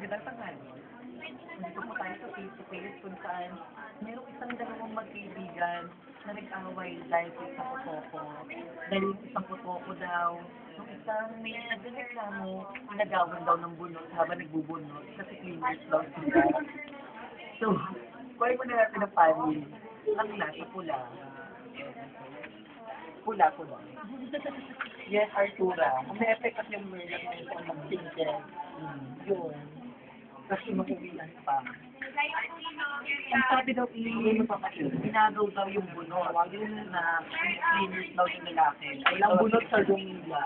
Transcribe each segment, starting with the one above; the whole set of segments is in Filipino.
magandang tanghali. Nandito po tayo sa face-to-face kung saan merong isang dalawang magkaibigan na nag-away dahil sa isang putoko. Dahil sa isang putoko daw, yung isang may nagreklamo, nagawan daw ng bunot habang nagbubunot kasi cleaners daw sila. So, kuhay mo na natin ang panin ng nasa pula. Pula. Yes, Artura. Ang may effect kasi yung murder ng isang mag-single. Yun. Kasi makuwilan pa. Ang sabi daw, ginagaw daw yung bunot. Yun na cleaners daw yung lalaki. Ang bunot sa lumila.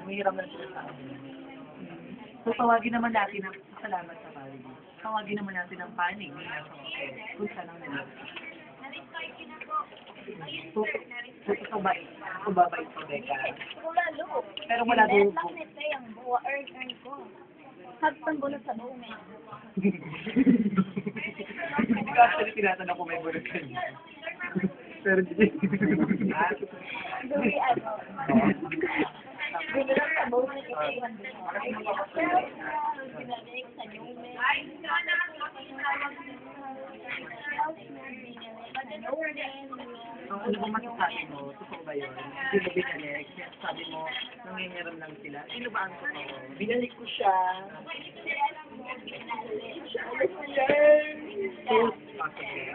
Umihiram na sila sa amin. So, tawagin naman natin ang salamat sa panig. Tawagin naman natin ang panig. Kung saan ang nila. So, ito ba? Ito ba ito, Becca? Lalo. Pero wala daw. Lang nito yung buwa earn ko. Hagpang bunot sa buong eh. Hindi ka actually tinatanong kung may bunot ka niya. Pero hindi. Dumi ano. Bunot sa buong eh. Ito yung bunot. Pero pinalik sa nyume. So, ano bang masasabi mo? Totoo ba yun? Hindi mo binalik? Sabi mo, nangingiram lang sila. Sino ba ang totoo? Binalik ko siya. So, sige.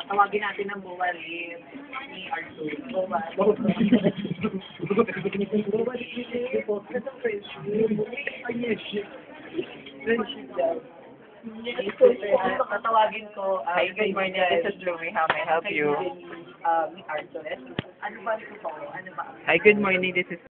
Tawagin natin ang buwalit ni Arthur. Buwalik niya po. Kasi friendship. Friendship daw. Tatawagin ko. Hi, good morning. This is Lumi. How may I help you? Ni Arthur. Ano ba ang totoo? Ano ba? Hi, good morning. This is